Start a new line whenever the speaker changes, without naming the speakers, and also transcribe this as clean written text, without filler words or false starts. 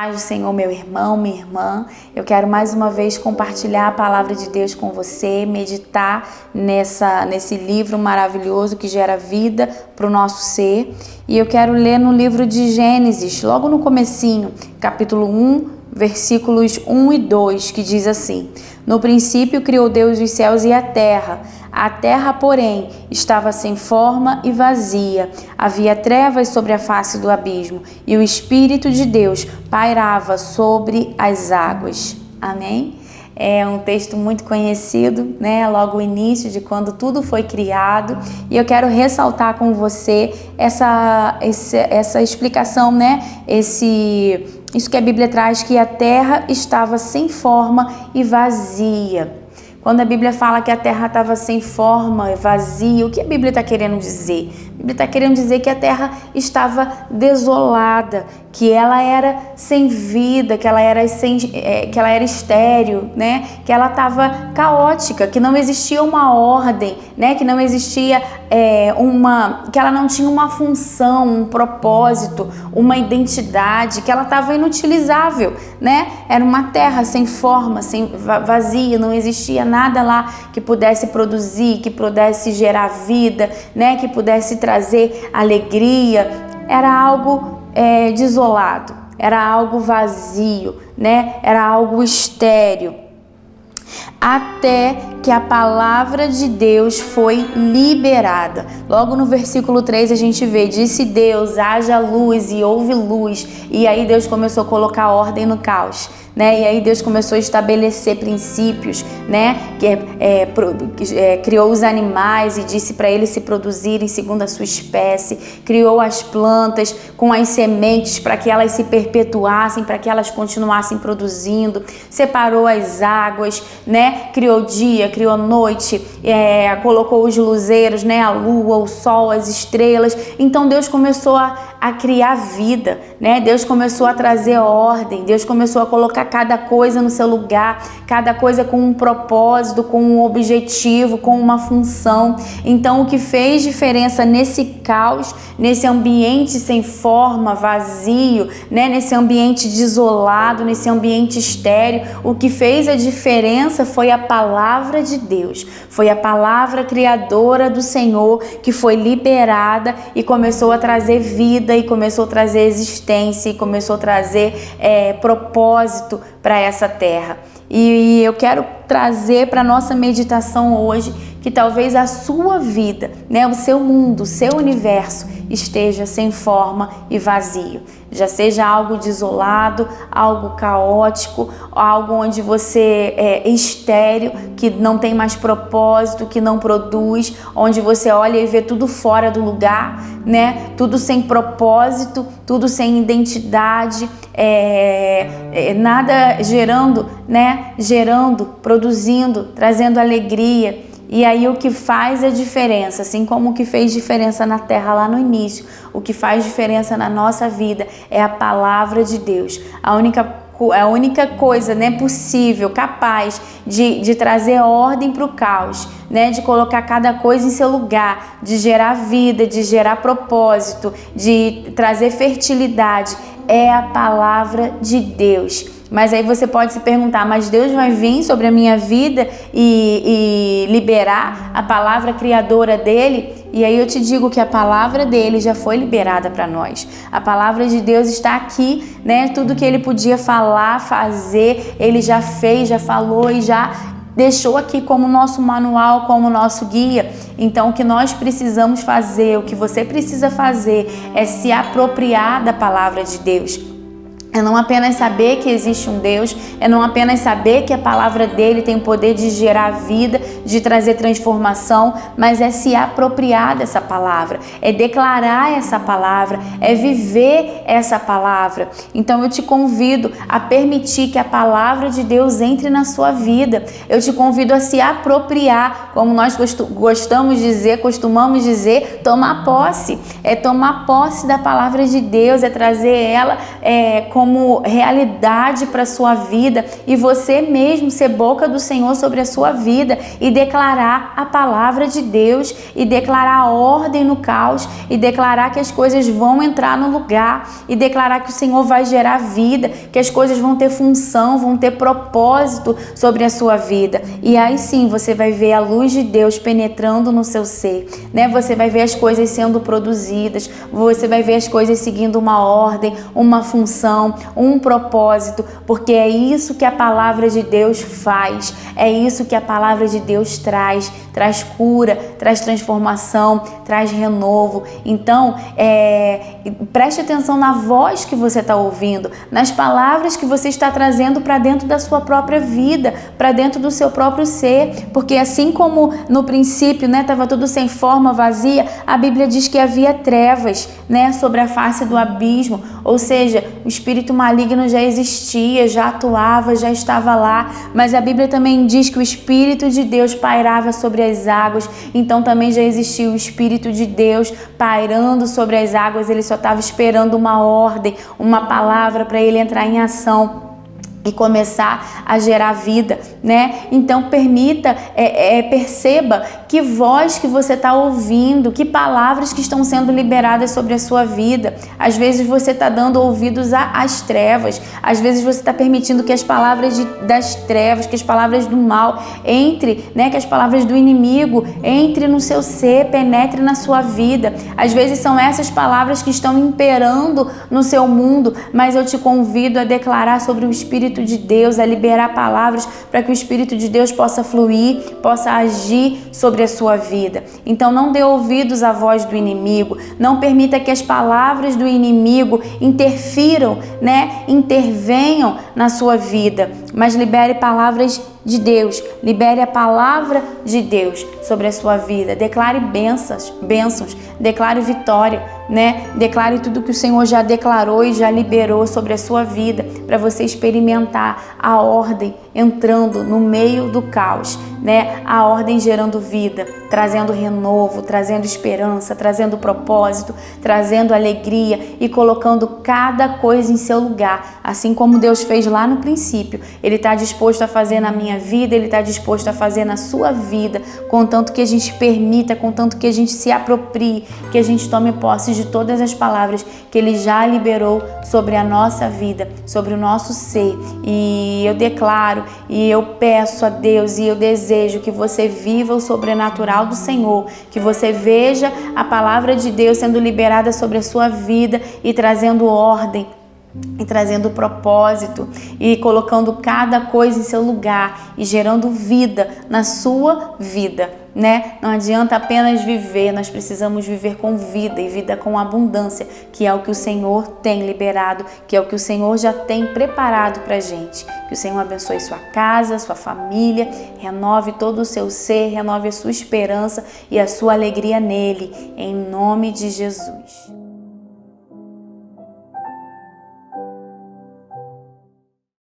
paz do Senhor, meu irmão, minha irmã. Eu quero mais uma vez compartilhar a palavra de Deus com você, meditar nesse livro maravilhoso que gera vida para o nosso ser. E eu quero ler no livro de Gênesis, logo no comecinho, capítulo 1, versículos 1 e 2, que diz assim: No princípio criou Deus os céus e a terra. A terra, porém, estava sem forma e vazia. Havia trevas sobre a face do abismo, e o Espírito de Deus pairava sobre as águas. Amém? É um texto muito conhecido, né? Logo o início de quando tudo foi criado. E eu quero ressaltar com você essa explicação, né? Isso que a Bíblia traz, que a terra estava sem forma e vazia. Quando a Bíblia fala que a terra estava sem forma, vazia, o que a Bíblia está querendo dizer? A Bíblia está querendo dizer que a terra estava desolada, que ela era sem vida, que ela era estéril, né? Que ela estava caótica, que não existia uma ordem, né? Que não existia que ela não tinha uma função, um propósito, uma identidade, que ela estava inutilizável, né? Era uma terra sem forma, vazia, não existia nada lá que pudesse produzir, que pudesse gerar vida, né? Que pudesse trazer alegria. Era algo desolado, era algo vazio, né? Era algo estéril. Até que a palavra de Deus foi liberada. Logo no versículo 3 a gente vê: disse Deus, haja luz, e houve luz. E aí Deus começou a colocar ordem no caos, né? E aí Deus começou a estabelecer princípios, né? Criou os animais e disse para eles se produzirem segundo a sua espécie. Criou as plantas com as sementes para que elas se perpetuassem, para que elas continuassem produzindo. Separou as águas, né? Criou dia, criou noite, colocou os luzeiros, né? A lua, o sol, as estrelas. Então Deus começou a criar vida, né? Deus começou a trazer ordem. Deus começou a colocar cada coisa no seu lugar, cada coisa com um propósito, com um objetivo, com uma função. Então, o que fez diferença nesse caos, nesse ambiente sem forma, vazio, né? Nesse ambiente desolado, nesse ambiente estéril, o que fez a diferença foi a palavra de Deus. Foi a palavra criadora do Senhor que foi liberada e começou a trazer vida, e começou a trazer existência, e começou a trazer propósito para essa terra. E eu quero trazer para nossa meditação hoje que talvez a sua vida, né, o seu mundo, o seu universo esteja sem forma e vazio. Já seja algo desolado, algo caótico, algo onde você é estéril, que não tem mais propósito, que não produz, onde você olha e vê tudo fora do lugar, né? Tudo sem propósito, tudo sem identidade, nada gerando, né? Produzindo, trazendo alegria. E aí o que faz a diferença, assim como o que fez diferença na terra lá no início, o que faz diferença na nossa vida é a palavra de Deus. A única coisa, né, possível, capaz de trazer ordem para o caos, né, de colocar cada coisa em seu lugar, de gerar vida, de gerar propósito, de trazer fertilidade, é a palavra de Deus. Mas aí você pode se perguntar: mas Deus vai vir sobre a minha vida e liberar a palavra criadora dele? E aí eu te digo que a palavra dele já foi liberada para nós. A palavra de Deus está aqui, né? Tudo que ele podia falar, fazer, ele já fez, já falou e já deixou aqui como nosso manual, como nosso guia. Então o que nós precisamos fazer, o que você precisa fazer é se apropriar da palavra de Deus. É não apenas saber que existe um Deus, é não apenas saber que a palavra dele tem o poder de gerar vida, de trazer transformação, mas é se apropriar dessa palavra, é declarar essa palavra, é viver essa palavra. Então eu te convido a permitir que a palavra de Deus entre na sua vida. Eu te convido a se apropriar, como nós costumamos dizer, tomar posse. É tomar posse da palavra de Deus, é trazer ela como realidade para a sua vida e você mesmo ser boca do Senhor sobre a sua vida e declarar a palavra de Deus e declarar a ordem no caos e declarar que as coisas vão entrar no lugar e declarar que o Senhor vai gerar vida, que as coisas vão ter função, vão ter propósito sobre a sua vida. E aí sim você vai ver a luz de Deus penetrando no seu ser, né? Você vai ver as coisas sendo produzidas, você vai ver as coisas seguindo uma ordem, uma função, um propósito, porque é isso que a palavra de Deus faz, é isso que a palavra de Deus traz cura, traz transformação, traz renovo. Então, preste atenção na voz que você está ouvindo, nas palavras que você está trazendo para dentro da sua própria vida, para dentro do seu próprio ser, porque assim como no princípio, né, estava tudo sem forma, vazia, a Bíblia diz que havia trevas, né, sobre a face do abismo, ou seja, o espírito maligno já existia, já atuava, já estava lá, mas a Bíblia também diz que o Espírito de Deus pairava sobre as águas, então também já existia o Espírito de Deus pairando sobre as águas, ele só estava esperando uma ordem, uma palavra para ele entrar em ação e começar a gerar vida, né? Então perceba que voz que você está ouvindo, que palavras que estão sendo liberadas sobre a sua vida. Às vezes você está dando ouvidos às trevas, às vezes você está permitindo que as palavras das trevas, que as palavras do mal entre, né? Que as palavras do inimigo entre no seu ser, penetre na sua vida. Às vezes são essas palavras que estão imperando no seu mundo, mas eu te convido a declarar sobre o Espírito de Deus, a liberar palavras para que o Espírito de Deus possa fluir, possa agir sobre a sua vida. Então não dê ouvidos à voz do inimigo, não permita que as palavras do inimigo interfiram, né? Intervenham na sua vida, mas libere palavras de Deus, libere a palavra de Deus sobre a sua vida, declare bênçãos, declare vitória, né? Declare tudo que o Senhor já declarou e já liberou sobre a sua vida, para você experimentar a ordem entrando no meio do caos, né? A ordem gerando vida, trazendo renovo, trazendo esperança, trazendo propósito, trazendo alegria e colocando cada coisa em seu lugar, assim como Deus fez lá no princípio. Ele está disposto a fazer na minha vida, Ele está disposto a fazer na sua vida, contanto que a gente permita, contanto que a gente se aproprie, que a gente tome posse de todas as palavras que Ele já liberou sobre a nossa vida, sobre o nosso ser. E eu declaro, e eu peço a Deus, e eu desejo que você viva o sobrenatural do Senhor, que você veja a palavra de Deus sendo liberada sobre a sua vida e trazendo ordem, e trazendo propósito e colocando cada coisa em seu lugar e gerando vida na sua vida, né? Não adianta apenas viver, nós precisamos viver com vida e vida com abundância, que é o que o Senhor tem liberado, que é o que o Senhor já tem preparado pra gente. Que o Senhor abençoe sua casa, sua família, renove todo o seu ser, renove a sua esperança e a sua alegria nele, em nome de Jesus.